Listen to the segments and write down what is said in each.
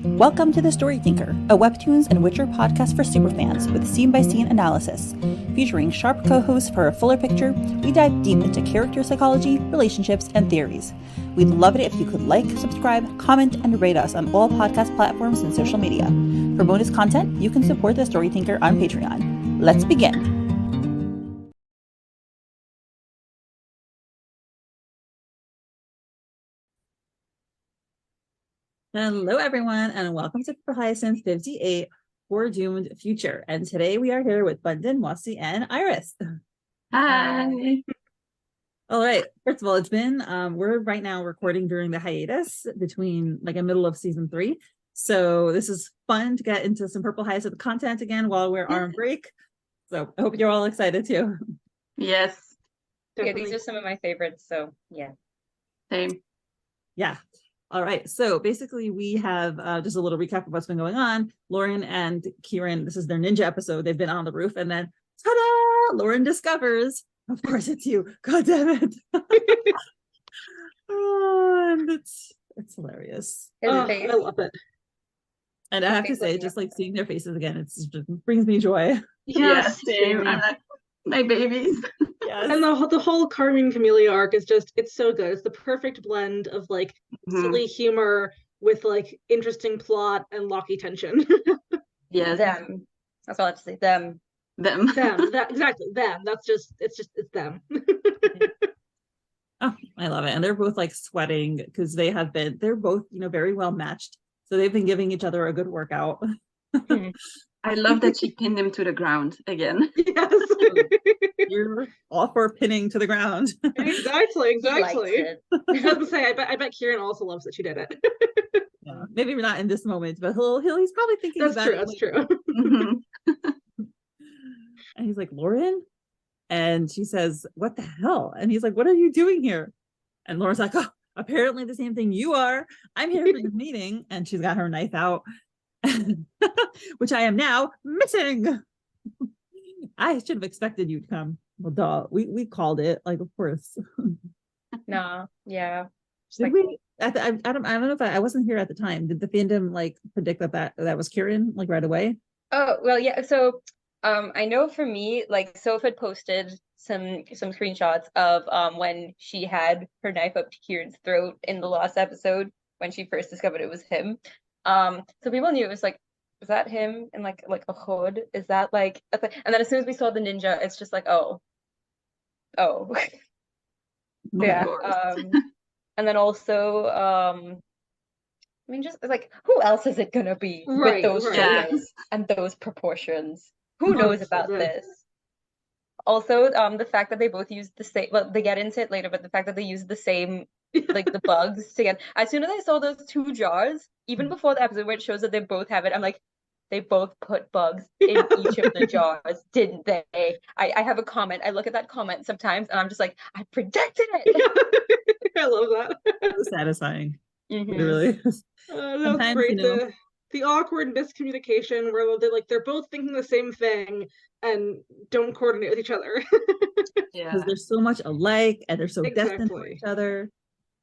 Welcome to The Story Thinker, a Webtoons and Witcher podcast for superfans with scene-by-scene analysis. Featuring sharp co-hosts for a fuller picture, we dive deep into character psychology, relationships, and theories. We'd love it if you could like, subscribe, comment, and rate us on all podcast platforms and social media. For bonus content, you can support The Story Thinker on Patreon. Let's begin. Hello, everyone, and welcome to Hyacinth 58 Foredoomed Future. And today we are here with Bundin, Mossy, and Iris. Hi. All right. First of all, it's been we're right now recording during the hiatus between like the middle of season 3. So this is fun to get into some Purple Hyacinth content again while we're on break. So I hope you're all excited too. Yes. Definitely. Yeah, these are some of my favorites. So yeah. Same. Yeah. All right, so basically we have just a little recap of what's been going on. Lauren and Kieran, this is their ninja episode. They've been on the roof, and then ta-da! Lauren discovers, of course it's you. God damn it! Oh, and it's hilarious. I love it. And I have to say, just like seeing their faces again, it just brings me joy. Yes, same. I'm like, my babies. Yes. And the whole Carmine Camellia arc is just, it's so good. It's the perfect blend of like silly humor with like interesting plot and locky tension. Yes. Them. That's all I have to say. Them. Exactly. Them. It's them. Oh, I love it. And they're both like sweating because they're both, very well matched. So they've been giving each other a good workout. I love that she pinned him to the ground again. Yes. You're all for pinning to the ground. Exactly. I was gonna say, I bet Kieran also loves that she did it. Yeah, maybe not in this moment, but he's probably thinking that's about true, it. That's true. And he's like, Lauren? And she says, what the hell? And he's like, what are you doing here? And Lauren's like, oh, apparently the same thing you are. I'm here for the meeting. And she's got her knife out. Which I am now missing. I should have expected you to come. Well, duh. We called it, like, of course. No, yeah. Did we? I don't know if I wasn't here at the time. Did the fandom like predict that was Kieran like right away? Oh well, yeah. So I know for me, like Soph had posted some screenshots of when she had her knife up to Kieran's throat in the last episode when she first discovered it was him. So people knew it was like, is that him in like a hood? Is that like, and then as soon as we saw the ninja, it's just like, oh, yeah. And then also, I mean, just like, who else is it gonna be with those shoulders and those proportions? Who knows about this? Also, the fact that they both use the same, well, they get into it later, but the fact that they use the same, like the bugs together. As soon as I saw those 2 jars, even before the episode where it shows that they both have it, I'm like, they both put bugs in each of the jars, didn't they? I have a comment. I look at that comment sometimes and I'm just like, I predicted it. I love that. So satisfying. Mm-hmm. It really is. That was great. The awkward miscommunication where they're both thinking the same thing and don't coordinate with each other. Yeah, because they're so much alike and they're so destined for each other.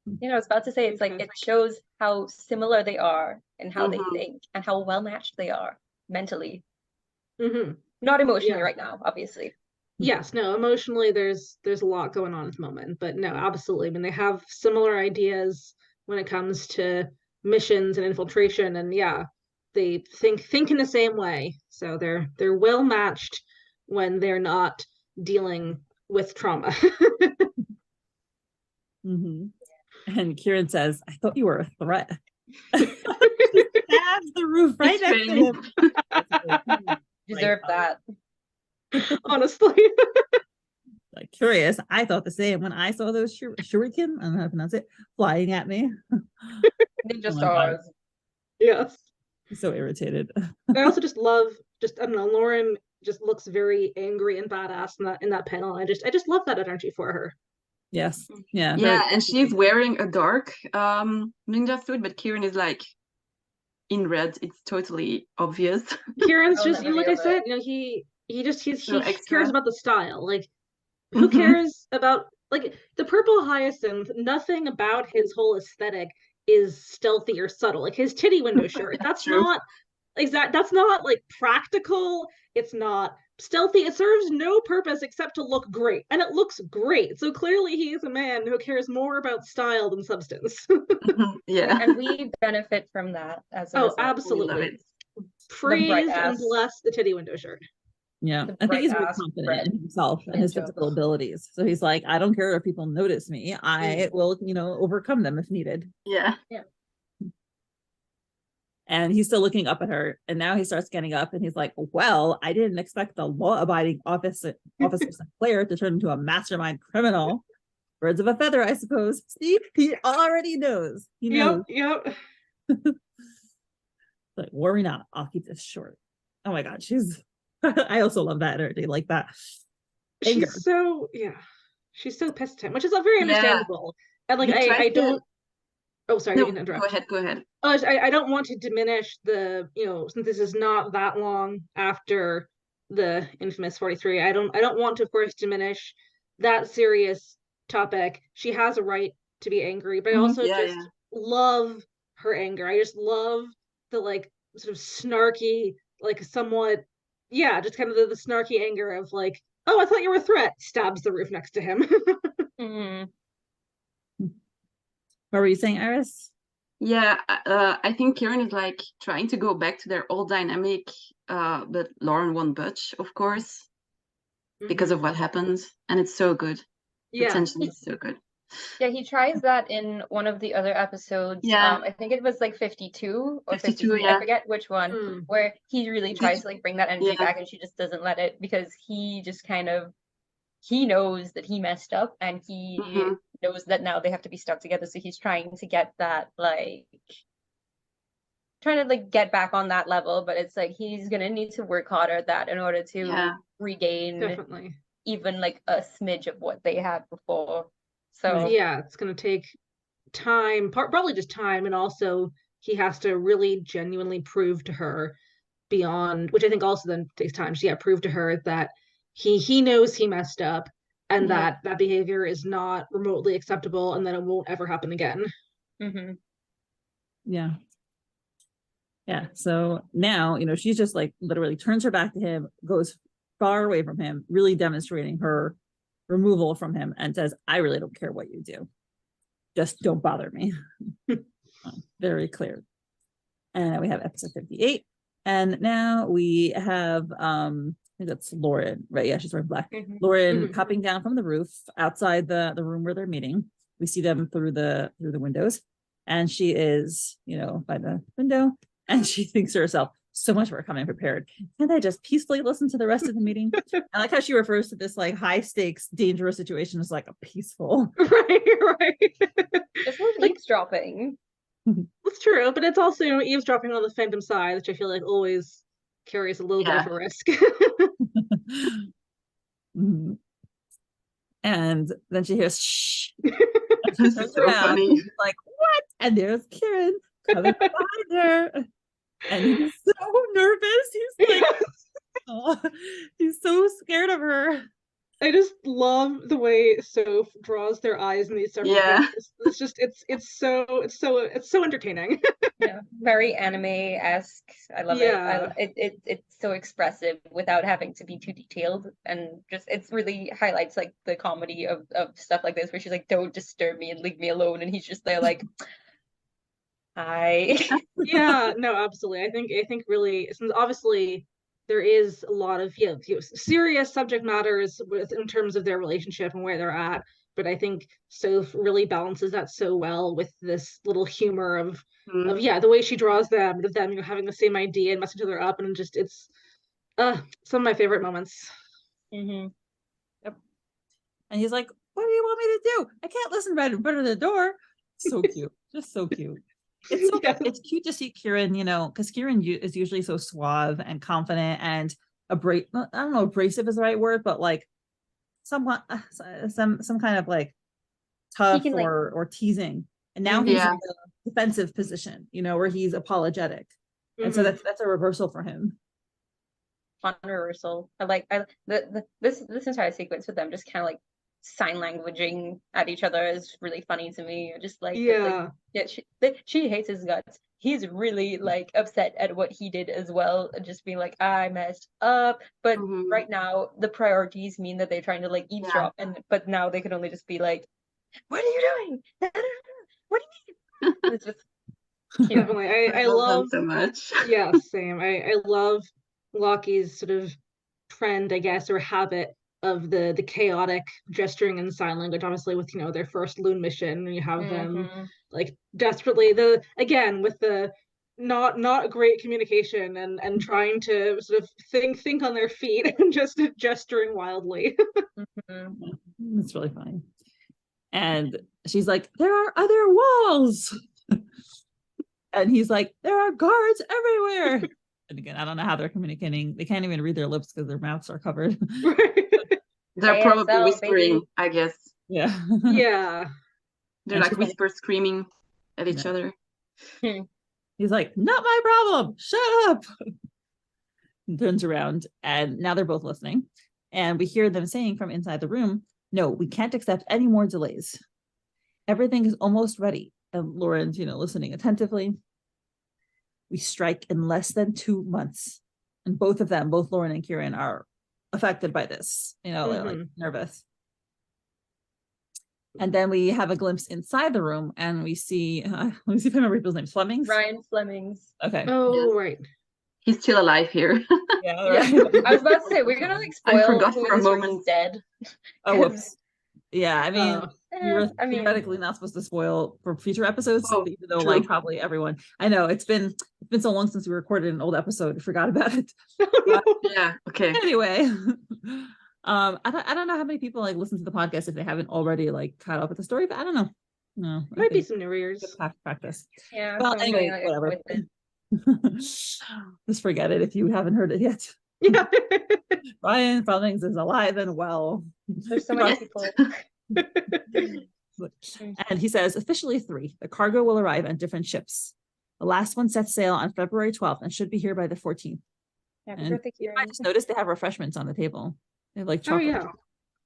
I was about to say, it's like it shows how similar they are and how they think and how well matched they are mentally. Not emotionally right now, obviously. Yes, no, emotionally there's a lot going on at the moment, but no, absolutely. I mean, they have similar ideas when it comes to missions and infiltration, and yeah, they think in the same way. So they're well matched when they're not dealing with trauma. And Kieran says, I thought you were a threat. Stabs the roof right next to him. Deserve that. Honestly. Like, curious. I thought the same when I saw those shuriken, I don't know how to pronounce it, flying at me. Ninja stars. Yes. I'm so irritated. I also just love, I don't know, Lauren just looks very angry and badass in that panel. I just love that energy for her. Yes. Yeah. And she's wearing a dark ninja suit, but Kieran is like in red. It's totally obvious. Kieran's just, like I said, he cares about the style. Like, who cares about like the purple hyacinth? Nothing about his whole aesthetic is stealthy or subtle. Like his titty window shirt, that's not exact, that's not like practical, it's not stealthy, it serves no purpose except to look great, and it looks great. So clearly he is a man who cares more about style than substance. Yeah. And we benefit from that as a result. Absolutely. The Praise bright and ass. bless the titty window shirt. Yeah, The I think he's very bright-ass confident bread in himself and his window. physical abilities. So he's like, I don't care if people notice me. I will, you know, overcome them if needed. Yeah. And he's still looking up at her. And now he starts getting up and he's like, well, I didn't expect the law-abiding officer Sinclair to turn into a mastermind criminal. Birds of a feather, I suppose. See, he already knows. He knows. Yep. Like, worry not. I'll keep this short. Oh my God, she's. I also love that energy, like that. Anger. She's so pissed at him, which is very understandable. And like I don't. Oh, sorry, I didn't interrupt. Go ahead. Oh, I don't want to diminish the, you know, since this is not that long after the infamous 43. I don't want to, of course, diminish that serious topic. She has a right to be angry, but I also love her anger. I just love the like sort of snarky, like somewhat, just kind of the snarky anger of like, oh, I thought you were a threat. Stabs the roof next to him. What were you saying, Iris? Yeah, I think Kieran is like trying to go back to their old dynamic, but Lauren won't budge, of course, because of what happens, and it's so good. The tension is so good. Yeah, he tries that in one of the other episodes. Yeah. I think it was like 52 or 52, 53, I forget which one, where he really tries to like bring that energy back, and she just doesn't let it, because he just kind of, he knows that he messed up, and he knows that now they have to be stuck together. So he's trying to get that, like, trying to like get back on that level. But it's like he's gonna need to work harder at that in order to regain even like a smidge of what they had before. So it's gonna take time, probably just time, and also he has to really genuinely prove to her beyond, which I think also then takes time. So prove to her that he knows he messed up, and that behavior is not remotely acceptable, and that it won't ever happen again. Yeah, so now, you know, she's just like literally turns her back to him, goes far away from him, really demonstrating her removal from him, and says, I really don't care what you do, just don't bother me. Very clear. And we have episode 58, and now we have I think that's Lauren, right? Yeah, she's wearing black. Lauren hopping down from the roof outside the room where they're meeting. We see them through the windows, and she is, you know, by the window, and she thinks to herself, so much for coming prepared. Can't I just peacefully listen to the rest of the meeting? I like how she refers to this like high stakes, dangerous situation as like a peaceful. Right. It's like eavesdropping. It's true, but it's also, you know, eavesdropping on the phantom side, which I feel like always carries a little bit of a risk. And then she hears shh. This is so funny. Like, what? And there's Kieran coming behind her. And he's so nervous. He's like, oh, he's so scared of her. I just love the way Soph draws their eyes in these several pictures. It's just it's so entertaining. Very anime-esque. I love it. It's so expressive without having to be too detailed, and just it's really highlights like the comedy of stuff like this, where she's like, don't disturb me and leave me alone, and he's just there like, hi. No, absolutely. I think really, since obviously there is a lot of serious subject matters in terms of their relationship and where they're at, but I think Soph really balances that so well with this little humor of the way she draws them, of them, you know, having the same idea and messing each other up, and just it's some of my favorite moments. And he's like, what do you want me to do? I can't listen right in front of the door. So cute. Just so cute. It's so it's cute to see Kieran, you know, because Kieran is usually so suave and confident and I don't know, abrasive is the right word, but like somewhat some kind of like tough or teasing. And now he's in the defensive position, you know, where he's apologetic. And so that's a reversal for him. Fun reversal. I like this entire sequence with them just kind of like sign languaging at each other is really funny to me. Just like, Yeah. She hates his guts. He's really like upset at what he did as well, and just being like, I messed up. But right now the priorities mean that they're trying to like eavesdrop, but now they can only just be like, what are you doing? What do you mean? It's just cute. Definitely. I love them so much. Yeah, same. I love Loki's sort of trend, I guess, or habit of the chaotic gesturing and sign language, obviously with, you know, their first loon mission. You have them like desperately again with the not great communication and trying to sort of think on their feet and just gesturing wildly. It's really funny. And she's like, there are other walls. And he's like, there are guards everywhere. And again, I don't know how they're communicating. They can't even read their lips because their mouths are covered. They're probably whispering, baby. I guess. Yeah. Yeah. They're like whisper screaming at each other. He's like, not my problem. Shut up. And turns around, and now they're both listening. And we hear them saying from inside the room, no, we can't accept any more delays. Everything is almost ready. And Lauren's, you know, listening attentively. We strike in less than 2 months. And both of them, both Lauren and Kieran, are affected by this, you know, like nervous. And then we have a glimpse inside the room, and we see, let me see if I remember people's names. Flemings? Ryan Flemings. Okay. Oh, right. He's still alive here. Yeah, right. I was about to say, we're gonna like spoil I forgot who for a in this room moment. is dead. Oh, whoops. Yeah, I mean, we were I mean, theoretically not supposed to spoil for future episodes, even though true. like probably everyone. I know it's been so long since we recorded an old episode. I forgot about it. Yeah. Okay. Anyway, I don't know how many people like listen to the podcast if they haven't already like caught up with the story, but I don't know. No, Might be some new ears. Practice. yeah. Well, anyway, like, whatever. Just forget it if you haven't heard it yet. Yeah. Ryan Flemings is alive and well. There's so many people. And he says, officially 3. The cargo will arrive on different ships. The last one sets sail on February 12th and should be here by the 14th. Yeah, And I just noticed they have refreshments on the table. They have like chocolate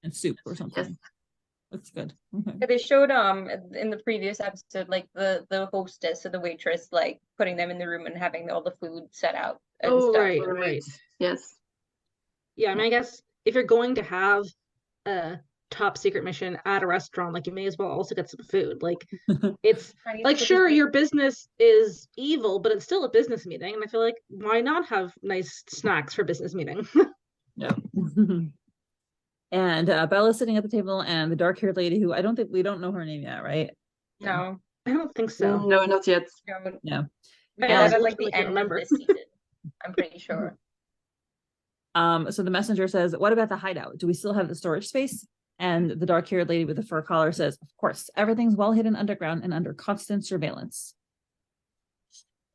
and soup or something. Yes. Looks good. Yeah, they showed in the previous episode like the hostess or the waitress like putting them in the room and having all the food set out and Oh, stuff. right. Yes. Yeah, I mean, I guess if you're going to have a top secret mission at a restaurant, like you may as well also get some food. Like it's like, sure, your business is evil, but it's still a business meeting, and I feel like why not have nice snacks for business meeting? Yeah. And Bella's sitting at the table, and the dark-haired lady who we don't know her name yet, right? No, I don't think so. No, not yet. No. That is like the end of this season. I'm pretty sure. So the messenger says, what about the hideout? Do we still have the storage space? And the dark-haired lady with the fur collar says, of course, everything's well hidden underground and under constant surveillance.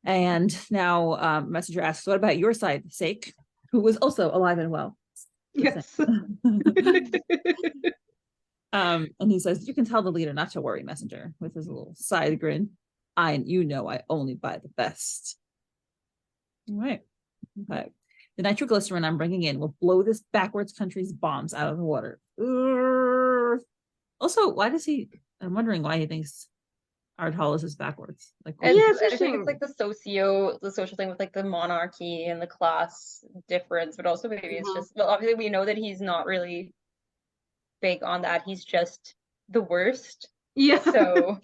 And now messenger asks, what about your side, Sake, who was also alive and well? Yes. And he says, you can tell the leader not to worry, messenger, with his little side grin. I only buy the best. All right. Okay. The nitroglycerin I'm bringing in will blow this backwards country's bombs out of the water. Also, I'm wondering why he thinks 𝗏𝗏𝗃 is backwards. Like, I think it's like the social thing with like the monarchy and the class difference, but also maybe it's just, well, obviously we know that he's not really big on that. He's just the worst. Yeah. So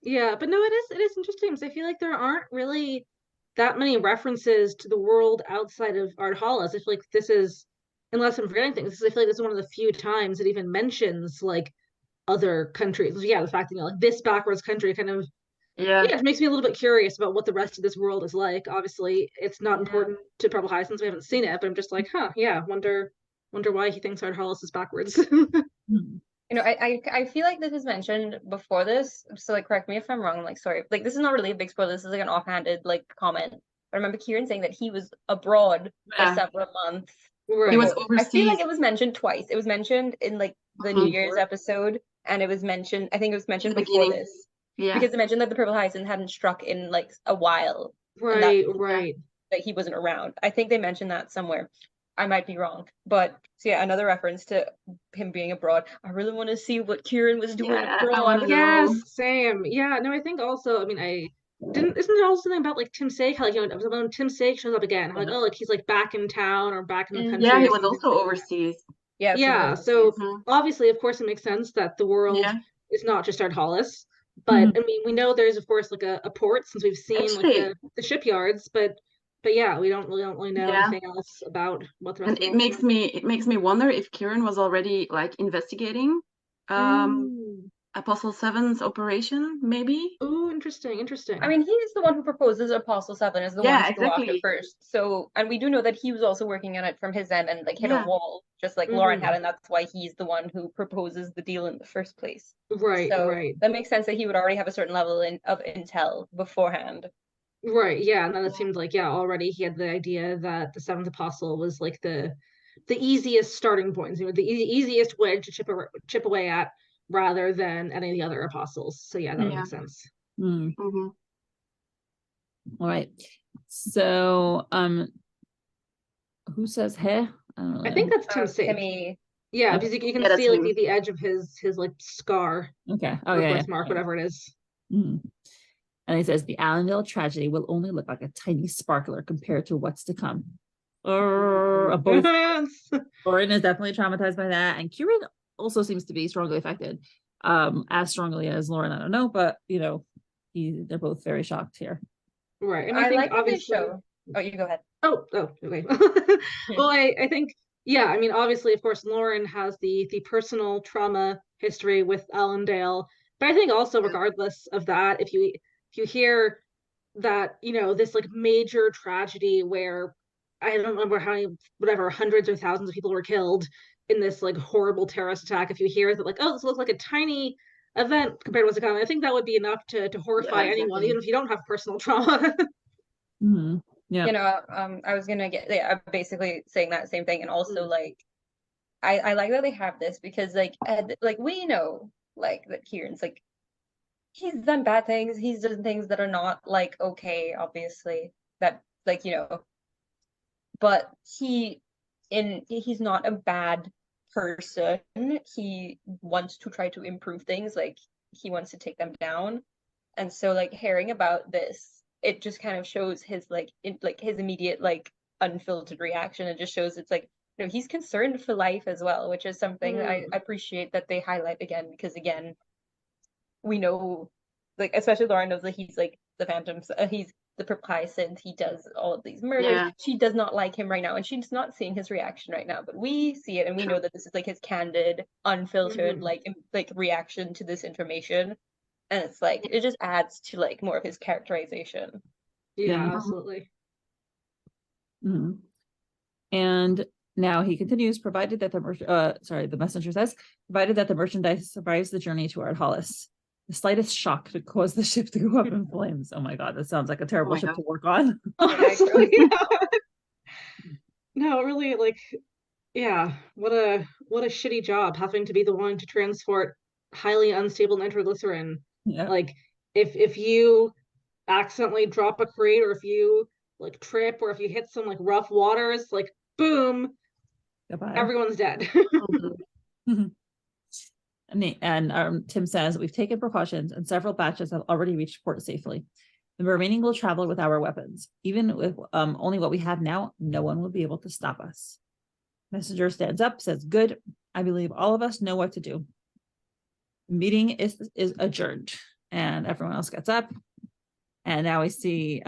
yeah, but no, it is interesting because I feel like there aren't really that many references to the world outside of 𝗏𝗏𝗃. I feel like this is, unless I'm forgetting things, I feel like this is one of the few times it even mentions like other countries. Yeah, the fact that, you know, like this backwards country kind of it makes me a little bit curious about what the rest of this world is like. Obviously, it's not important to 𝗏𝗏𝗃 since we haven't seen it, but I'm just like, wonder why he thinks 𝗏𝗏𝗃 is backwards. You know, I feel like this was mentioned before this, so like correct me if I'm wrong, like sorry, like this is not really a big spoiler, this is like an offhanded like comment. But I remember Kieran saying that he was abroad for several months. Right. He was overseas. I feel like it was mentioned twice. It was mentioned in like the New Year's episode, and it was mentioned, I think it was mentioned before this. Yeah. Because it mentioned that the Purple Hyacinth hadn't struck in like a while. Right. That he wasn't around. I think they mentioned that somewhere. I might be wrong, but so yeah, another reference to him being abroad. I really want to see what Kieran was doing abroad. Yes, same. Yeah, no, I think also, I mean, isn't there also something about like 𝗏𝘂𝗃, how like, you know, when 𝗏𝘂𝗃 shows up again, how like, oh, like he's like back in town or back in the country. Yeah, he was also overseas. Yeah. Yeah, so obviously, of course, it makes sense that the world is not just 𝗏𝘆𝗃, but I mean, we know there's of course like a port, since we've seen like the shipyards, but yeah, we don't really know anything else about what the rest and of the it makes me wonder if Kieran was already like investigating 𝗏𝗄𝗃's operation, maybe. Oh, interesting. I mean, he's the one who proposes 𝗏𝗄𝗃 as the one to go after first. So, and we do know that he was also working on it from his end and like hit a wall, just like Lauren had, and that's why he's the one who proposes the deal in the first place. Right, right. That makes sense that he would already have a certain level of intel beforehand. Right, yeah, and then it seemed like, already he had the idea that the seventh apostle was like the easiest starting point, you know, the easiest way to chip away at, rather than any of the other apostles. So yeah, that makes sense. All right. So who says 𝗏𝗃? I think that's 𝗏𝘂𝗃. Yeah, because you can see like the edge of his like scar. Okay. Oh yeah. Birthmark, whatever it is. And he says the Allendale tragedy will only look like a tiny sparkler compared to what's to come. Both Lauren is definitely traumatized by that, and Kieran also seems to be strongly affected. As strongly as Lauren, I don't know, but you know, they're both very shocked here. Right. And I think like obviously Oh, you go ahead. Oh, okay. Well, I think, yeah, I mean, obviously, of course, Lauren has the personal trauma history with Allendale, but I think also, regardless of that, if you hear that, you know, this like major tragedy where I don't remember how many, whatever, hundreds or thousands of people were killed in this like horrible terrorist attack, if you hear that like, oh, this looks like a tiny event compared to what's to come, I think that would be enough to horrify anyone, even if you don't have personal trauma. Yeah. You know, I was gonna I'm basically saying that same thing, and also like, I like that they have this because like we know like that Kieran's like, he's done bad things, he's done things that are not like okay, obviously, that like, you know, but he's not a bad person. He wants to try to improve things, like he wants to take them down, and so like hearing about this, it just kind of shows his like his immediate like unfiltered reaction. It just shows it's like, you know, he's concerned for life as well, which is something I appreciate that they highlight again, because again, we know, like especially Lauren knows that he's like the phantom, he's the Hyacinth, he does all of these murders. She does not like him right now, and she's not seeing his reaction right now, but we see it, and we know that this is like his candid, unfiltered like reaction to this information. And it's like, it just adds to like more of his characterization. Yeah, absolutely. And now he continues, provided that the messenger says, provided that the merchandise survives the journey to Ardhalis, the slightest shock could cause the ship to go up in flames. Oh my God, that sounds like a terrible ship to work on. Honestly, no, really, like, yeah, what a shitty job having to be the one to transport highly unstable nitroglycerin. Like if you accidentally drop a crate, or if you like trip, or if you hit some like rough waters, like boom, goodbye, everyone's dead. And Tim says, we've taken precautions and several batches have already reached port safely. The remaining will travel with our weapons. Even with only what we have now, no one will be able to stop us. Messenger stands up, says, good. I believe all of us know what to do. Meeting is adjourned, and everyone else gets up, and now we see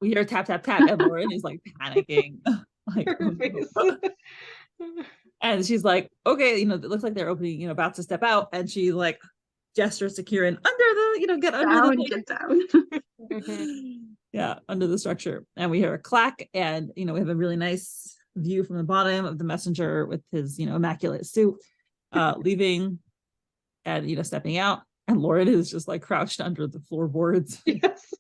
we hear tap tap tap, and Lauren is like panicking, like and she's like, okay, you know, it looks like they're opening, you know, about to step out, and she like gestures to Kieran, under the, you know, get down. Yeah, under the structure, and we hear a clack, and you know, we have a really nice view from the bottom of the messenger with his, you know, immaculate suit leaving. And, you know, stepping out, and Lauren is just like crouched under the floorboards. Yes.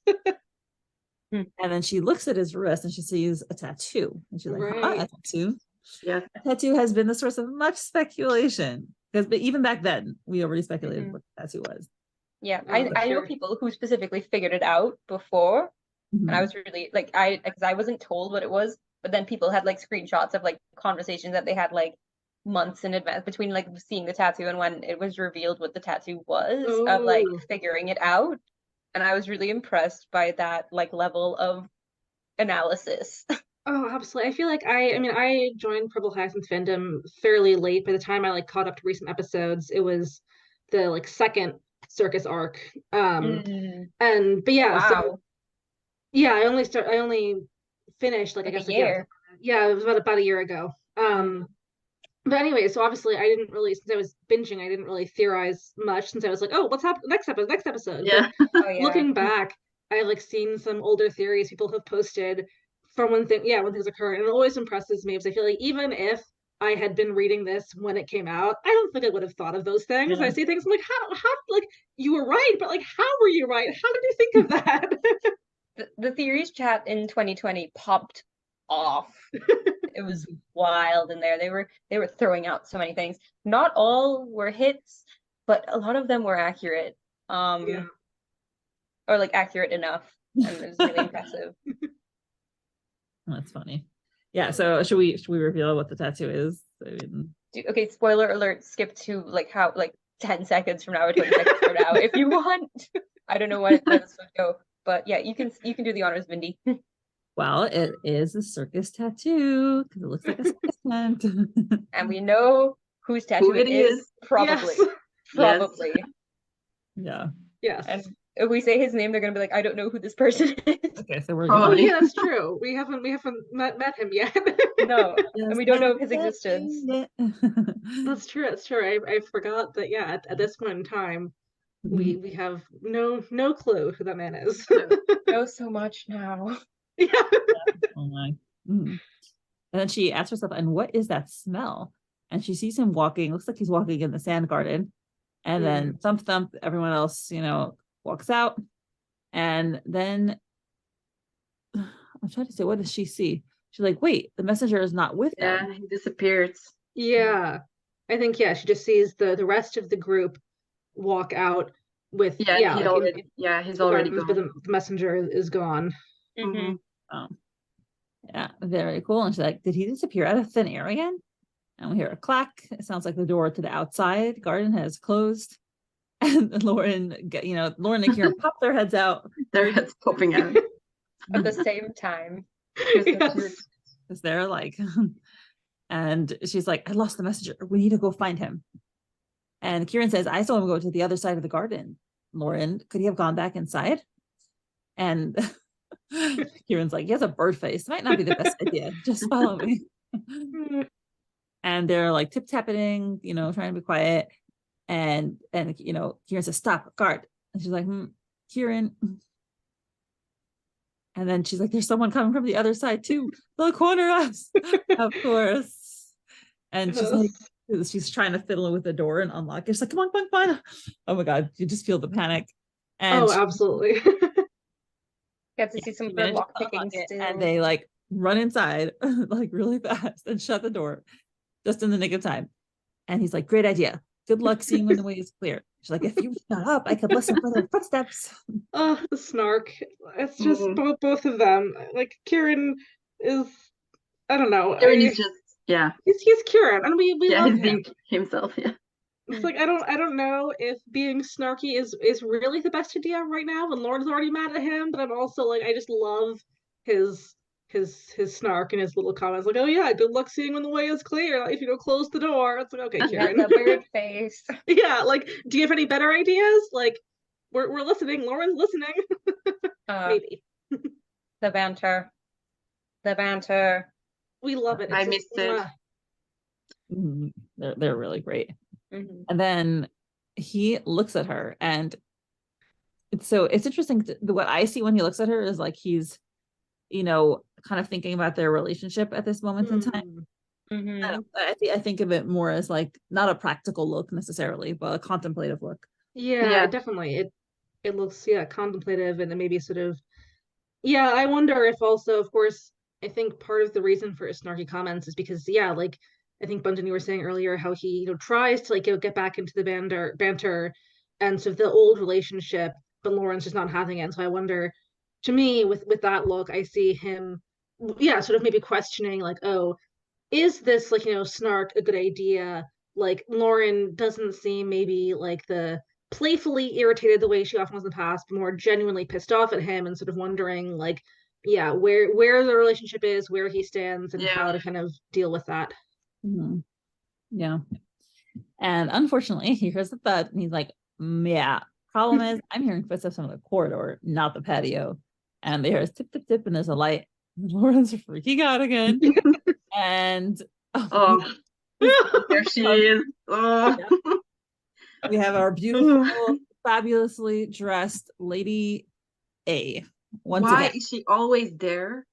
And then she looks at his wrist and she sees a tattoo. And she's like, a tattoo? Yeah. A tattoo has been the source of much speculation. But even back then, we already speculated what the tattoo was. Yeah, I know people who specifically figured it out before. And I was really like, because I wasn't told what it was. but then people had like screenshots of like conversations that they had like months in advance between like seeing the tattoo and when it was revealed what the tattoo was, of like figuring it out. And I was really impressed by that like level of analysis. Oh, absolutely. I feel like I joined Purple Hyacinth fandom fairly late. By the time I like caught up to recent episodes, it was the like second circus arc. But yeah, wow. so yeah, I only finished like I guess a year. Yeah, it was about a year ago. But anyway, so obviously I didn't really, since I was binging, I didn't really theorize much, since I was like, oh, what's happening next episode. Yeah. But looking back, I've like seen some older theories people have posted from when things occur, and it always impresses me because I feel like even if I had been reading this when it came out, I don't think I would have thought of those things. I see things, I'm like, how like you were right, but like how were you right? How did you think of that? The theories chat in 2020 popped off. It was wild in there. They were throwing out so many things. Not all were hits, but a lot of them were accurate. Or like accurate enough. And it was really impressive. That's funny. Yeah, so should we reveal what the tattoo is? I mean... Okay, spoiler alert, skip to like 10 seconds from now or 20 seconds from now if you want. I don't know where this would go. But yeah, you can do the honors, Mindy. Well, it is a circus tattoo because it looks like a circus tent. And we know whose tattoo it is. Probably. Yes. Probably. Yeah. Yes. And if we say his name, they're gonna be like, I don't know who this person is. Okay, so we're oh yeah, that's true. We haven't met him yet. No, and we don't know of his existence. That's true. I forgot that. Yeah, at this point in time, we have no clue who that man is. Know so much now. Yeah. Oh my. And then she asks herself, and what is that smell? And she sees him walking, looks like he's walking in the sand garden. And then thump, everyone else, walks out. And then I'm trying to say, what does she see? She's like, wait, the messenger is not with them. Yeah, he disappears. Yeah. I think, she just sees the rest of the group walk out with, he's already gone. But the messenger is gone. Oh, yeah, very cool. And she's like, did he disappear out of thin air again? And we hear a clack. It sounds like the door to the outside garden has closed. And Lauren and Kieran pop their heads out. Their heads popping out. At the same time. Because they're like, and she's like, I lost the messenger. We need to go find him. And Kieran says, I saw him go to the other side of the garden. Lauren, could he have gone back inside? And Kieran's like, he has a bird face. Might not be the best idea. Just follow me. And they're like tip-tapping, trying to be quiet. And Kieran says, stop, guard. And she's like, Kieran. And then she's like, there's someone coming from the other side too. They'll corner us. Of course. And she's like, she's trying to fiddle with the door and unlock it. She's like, come on. Oh my God, you just feel the panic. And absolutely. Get to see some good lock picking still. And they like run inside like really fast and shut the door just in the nick of time. And he's like, great idea. Good luck seeing when the way is clear. She's like, if you shut up, I could listen for their footsteps. Oh, the snark. It's just both of them. Like Kieran is, I don't know. Kieran is just, He's Kieran, and we love he's him. being himself. Yeah. It's like I don't know if being snarky is really the best idea right now when Lauren's already mad at him, but I'm also like, I just love his snark and his little comments like, oh yeah, good luck seeing when the way is clear if you don't close the door. It's like, okay, Kieran. The weird face. Yeah, like, do you have any better ideas? Like, we're listening. Lauren's listening. Maybe. The banter. We love it. I missed it. They're really great. And then he looks at her, and it's interesting. What I see when he looks at her is like he's, kind of thinking about their relationship at this moment in time. I think of it more as like not a practical look necessarily, but a contemplative look. Yeah. Definitely. It looks contemplative, and then maybe sort of. Yeah, I wonder if also, of course, I think part of the reason for his snarky comments is because like. I think Bundin, you were saying earlier how he tries to like get back into the banter and sort of the old relationship, but Lauren's just not having it. And so I wonder, to me, with that look, I see him yeah, sort of maybe questioning like, oh, is this like, snark a good idea? Like Lauren doesn't seem maybe like the playfully irritated the way she often was in the past, but more genuinely pissed off at him and sort of wondering like, yeah, where the relationship is, where he stands, and how to kind of deal with that. Mm-hmm. Yeah. And unfortunately, he hears the thud and he's like, yeah, problem is I'm hearing footsteps on the corridor, not the patio. And they hear tip, tip, tip, and there's a light. Lauren's freaking out again. And there she is. Oh. We have our beautiful, fabulously dressed Lady A. Why is she always there?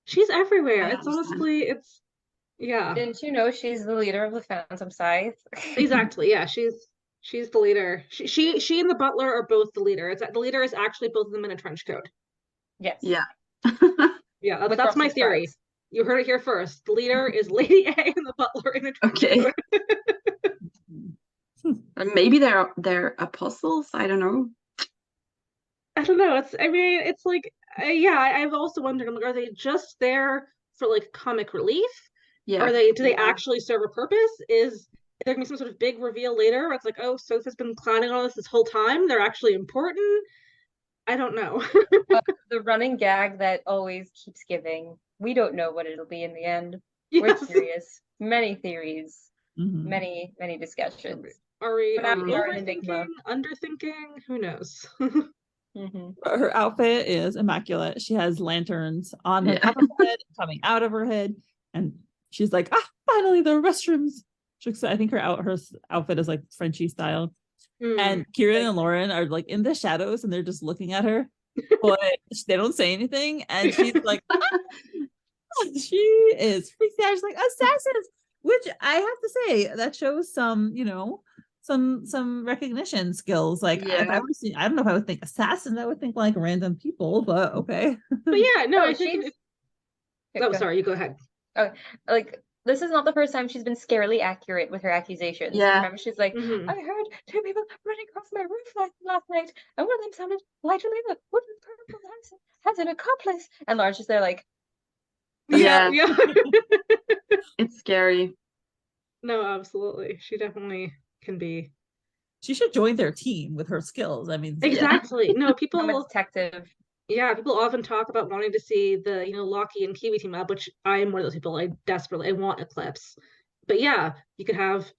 She's everywhere. It's honestly, yeah. Didn't you know she's the leader of the Phantom Scythe? Exactly. Yeah, she's the leader. She and the butler are both the leader. The leader is actually both of them in a trench coat. Yes. Yeah. Yeah, that's my theory. Sprouts. You heard it here first. The leader is Lady A and the butler in a trench coat. Maybe they're apostles. I don't know. It's like, I've also wondered, like, are they just there for like comic relief? Yeah. Or do they actually serve a purpose? Is there gonna be some sort of big reveal later where it's like, oh, Soph has been planning on this whole time? They're actually important? I don't know. The running gag that always keeps giving. We don't know what it'll be in the end. Yes. We're curious. Many theories. Mm-hmm. Many discussions. Are we overthinking, underthinking? Who knows? Mm-hmm. Her outfit is immaculate. She has lanterns on her top of her head, coming out of her head, and she's like, finally the restrooms. I think her outfit is like Frenchy style. And Kieran and Lauren are like in the shadows and they're just looking at her, but they don't say anything. And she's like, she is freaked out. She's like, assassins, which I have to say that shows some, some recognition skills. Like if I was, I don't know if I would think assassins, I would think like random people, but okay. But yeah, no, I think. Sorry, you go ahead. Okay, like this is not the first time she's been scarily accurate with her accusations. Yeah. Remember, she's like, I heard two people running across my roof last night, and one of them sounded like a woman purple has an accomplice. And Lauren's just there like, yeah. It's scary. No, absolutely. She definitely can be. She should join their team with her skills. I mean, exactly. No, people. I'm a detective. Yeah, people often talk about wanting to see the, 𝗏𝗏𝗏𝗏 and Kiwi team up, which I am one of those people. I want 𝗥𝗏𝗏𝗏. But yeah, you could have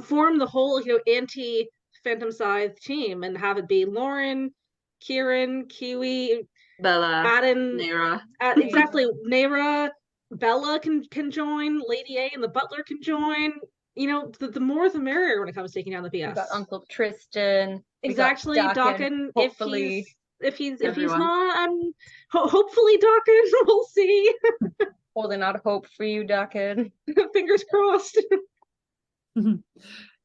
form the whole, anti-Phantom Scythe team and have it be Lauren, Kieran, Kiwi, Bella, Adam, 𝗏𝗏. Exactly. 𝗏𝗏, Bella can join, Lady A and the butler can join. The more the merrier when it comes to taking down the BS. We got Uncle Tristan. Exactly, Dakin. Hopefully. If he's not, hopefully Dakin, we'll see. Holding out hope for you, Dakin. Fingers crossed.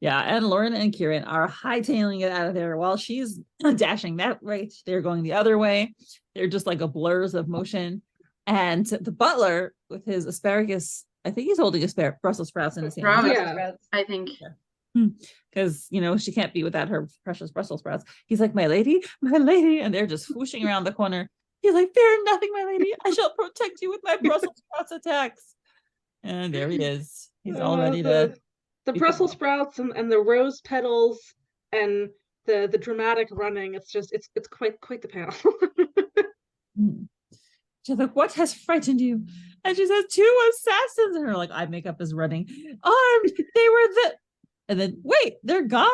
Yeah, and Lauren and Kieran are hightailing it out of there while she's dashing that way. They're going the other way. They're just like a blurs of motion. And the butler with his asparagus, I think he's holding Brussels sprouts in his hand. Yeah, I think. Because she can't be without her precious Brussels sprouts. He's like, my lady, and they're just whooshing around the corner. He's like, fear nothing, my lady, I shall protect you with my Brussels sprouts attacks. And there he is. He's all ready to the Brussels sprouts and the rose petals and the dramatic running. It's just it's quite the panel. She's like, what has frightened you? And she says, 2 assassins. And her like eye makeup is running, armed. They were and then, wait, they're gone.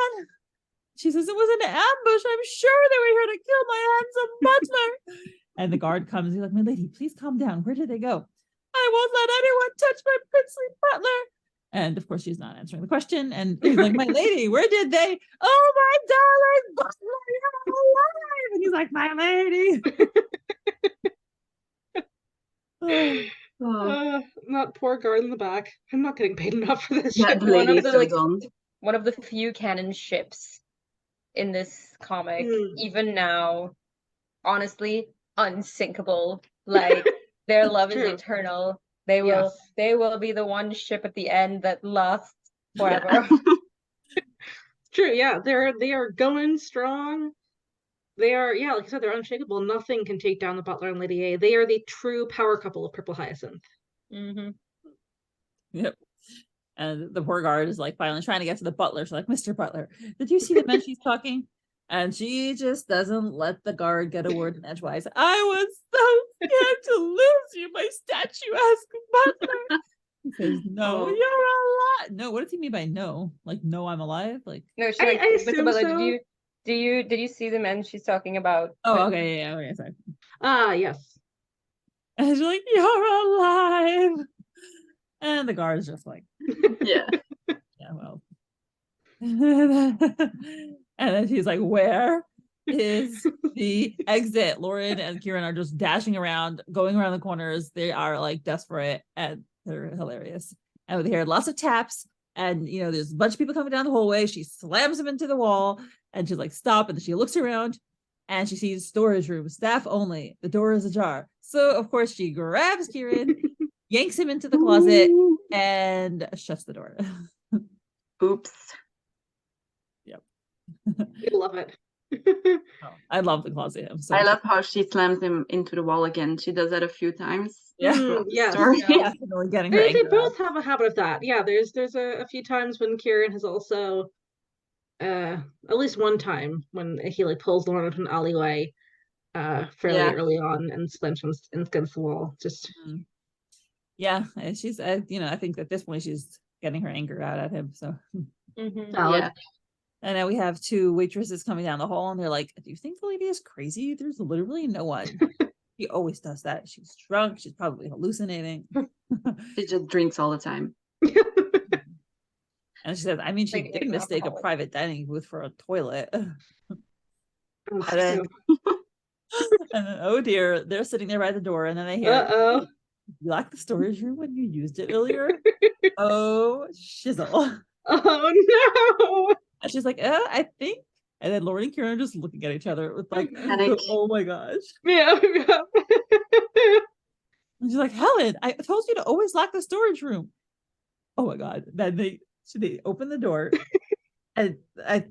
She says, it was an ambush. I'm sure they were here to kill my handsome butler. And the guard comes. He's like, my lady, please calm down. Where did they go? I won't let anyone touch my princely butler. And of course, she's not answering the question. And he's like, my lady, where did they? Oh, my darling butler, you're alive. And he's like, my lady. Not poor guard in the back. I'm not getting paid enough for this. Yeah, one of the few canon ships in this comic, even now, honestly, unsinkable. Like their love is eternal. They will be the one ship at the end that lasts forever. True, yeah. They are going strong. They are, yeah, like I said, they're unshakable. Nothing can take down the butler and Lady A. They are the true power couple of Purple Hyacinth. Yep. And the poor guard is like finally trying to get to the butler. She's like, Mr. Butler, did you see the men she's talking? And she just doesn't let the guard get a word in edgewise. I was so scared to lose you, my statuesque butler. He says, no, you're alive. No, what does he mean by no? Like, no, I'm alive? Like, no, she I Mr. assume Butler, so. did you see the men she's talking about? oh, okay, yeah, okay, sorry. Yes. And she's like, you're alive. And the guard is just like, Yeah. yeah, well. And then she's like, where is the exit? Lauren and Kieran are just dashing around, going around the corners. They are like desperate and they're hilarious. And we hear lots of taps. And, you know, there's a bunch of people coming down the hallway. She slams them into the wall and she's like, stop. And then she looks around and she sees storage room, staff only. The door is ajar. So, of course, she grabs Kieran, yanks him into the closet, and shuts the door. Oops. We love it. Oh, I love the closet. I love how she slams him into the wall again. She does that a few times. Yeah. Yes. Story. Yeah, definitely getting her They anger both out. have a habit of that. Yeah, there's a few times when Kieran has also at least one time when he like pulls Lauren into an alleyway fairly early on and slams him against the wall. Just Yeah, and she's you know, I think at this point she's getting her anger out at him. So solid. Yeah. and now we have two waitresses coming down the hall and they're like, do you think the lady is crazy? There's literally no one. She always does that. She's drunk, she's probably hallucinating. She just drinks all the time. And she says, I mean, she Like, did mistake a alcoholic. private dining booth for a toilet. Oh, And then, and then, oh dear, they're sitting there by the door, and then they hear, uh-oh. you locked the storage room when you used it earlier? Oh, shizzle. Oh no. And she's like, I think. And then Lauren and Kieran are just looking at each other with like, Panic. oh my gosh. Yeah. And she's like, Helen, I told you to always lock the storage room. Oh my God. Then they open the door. And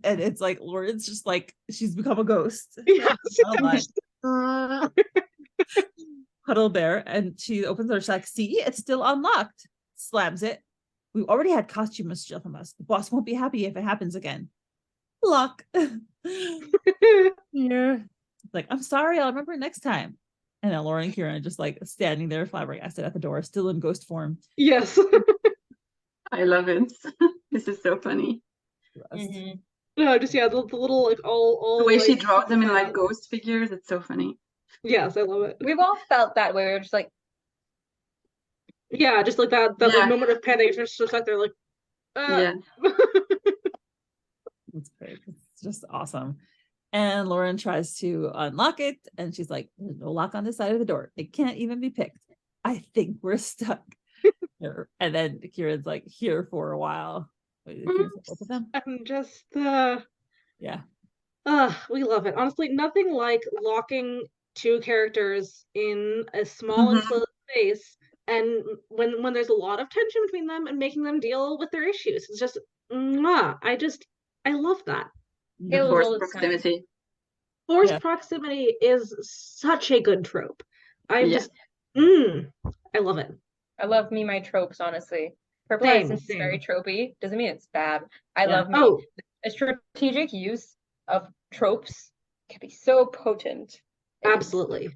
it's like Lauren's just like, she's become a ghost. Yes. Huddle bear. And she opens the door. She's like, see, it's still unlocked. Slams it. We already had costume mischief from us. The boss won't be happy if it happens again. Luck. Here. It's like, I'm sorry, I'll remember next time. And then Lauren and Kieran are just like standing there flabbergasted at the door, still in ghost form. Yes. I love it. This is so funny. No, just yeah, the little like all The way she like, draws them in like ghost figures, it's so funny. Yes, I love it. We've all felt that way. We're just like, Yeah, just like that like, moment of panic. It's just like they're like, Yeah. It's great. It's just awesome. And Lauren tries to unlock it, and she's like, there's no lock on this side of the door. It can't even be picked. I think we're stuck. Here. And then Kieran's like, here for a while. Wait, did Kieran say both of them? I'm just Yeah. we love it. Honestly, nothing like locking two characters in a small enclosed space, and when there's a lot of tension between them and making them deal with their issues. It's just I love that. it was Forced all the time. proximity. Forced proximity is such a good trope. I love it. I love me my tropes, honestly. Purple Same, Hyacinth is same. very tropey. Doesn't mean it's bad. I Yeah. love me. Oh, A strategic use of tropes can be so potent. absolutely.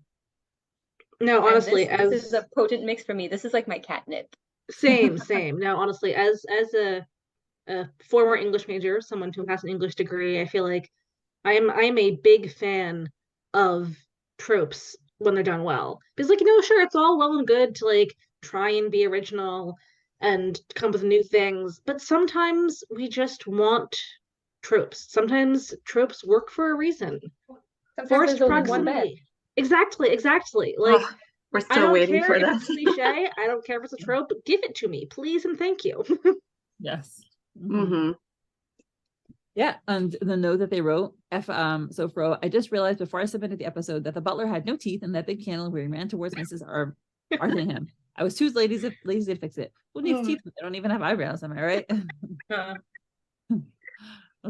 No, And honestly, this is a potent mix for me. This is like my catnip. same. No, honestly, as a former English major, someone who has an English degree, I feel like I'm a big fan of tropes when they're done well. Because like, sure, it's all well and good to like try and be original and come up with new things, but sometimes we just want tropes. Sometimes tropes work for a reason. Sometimes Forced there's only one bed. proximity. Exactly. Like, We're I still don't waiting care for if that. it's a cliche. I don't care if it's a trope, but give it to me, please and thank you. Yes. Yeah, and the note that they wrote, so Fro, I just realized before I submitted the episode that the butler had no teeth and that big candle where he ran towards Mrs. Arthurham. I was too lazy to fix it. Who needs teeth? They don't even have eyebrows, am I right? That's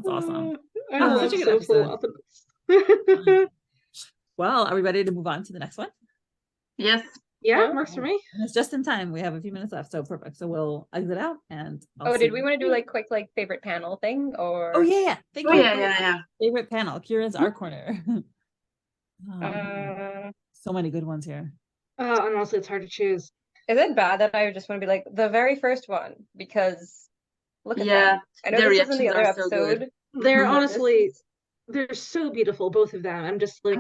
awesome. I Oh, love such a good so full episode. openness. Well, are we ready to move on to the next one? Yes. Yeah, works for me. And it's just in time. We have a few minutes left, so perfect. So we'll exit out and I'll did see we you. want to do like quick like favorite panel thing or? Oh yeah, thank Oh you. yeah. Favorite panel. Kieran's our corner. Uh, So many good ones here. And also it's hard to choose. is it bad that I just want to be like the very first one because look at Yeah, them. I know the this isn't the reactions other are so good. episode. They're Mhm. honestly, they're so beautiful, both of them. I'm just like,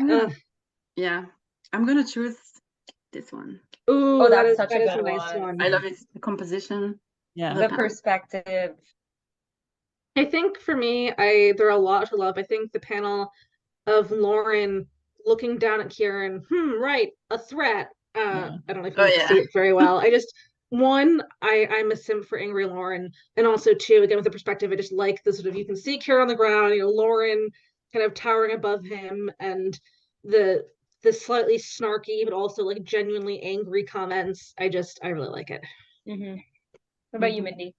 Yeah, I'm gonna choose this one. ooh, Oh, that that's is such a a good nice one. one. I love its composition. Yeah. The perspective. I think for me, there are a lot to love. I think the panel of Lauren looking down at Kieran, right, a threat. I don't know if you see it very well. I just, one, I'm a simp for angry Lauren, and also two, again with the perspective, I just like the sort of, you can see Kieran on the ground, Lauren kind of towering above him, and the slightly snarky but also like genuinely angry comments. I really like it. What about you, Mindy?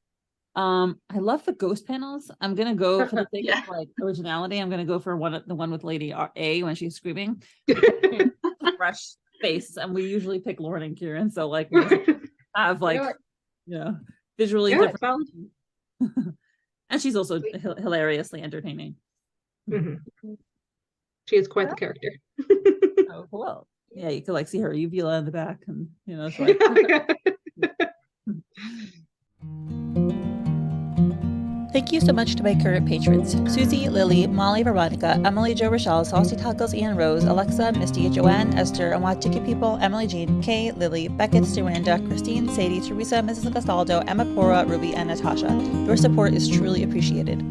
I love the ghost panels. I'm gonna go for the sake Yeah. of like originality. I'm gonna go for the one with Lady A when she's screaming. Fresh face, and we usually pick Lauren and Kieran, so like we have like visually different. And she's also hilariously entertaining. She is quite the character. Oh well, yeah, you could like see her uvula in the back, and it's like. Thank you so much to my current patrons: Susie, Lily, Molly, Veronica, Emily, Jo, Rochelle, Saucy Tacos, Ian, Rose, Alexa, Misty, Joanne, Esther, 𝗦𝘂𝗽𝗵𝗄𝗏, Emily, Jean, Kay, Lily, Beckett, Duranda, Christine, Sadie, Teresa, Mrs. Castaldo, Emma Pora, Ruby, and Natasha. Your support is truly appreciated.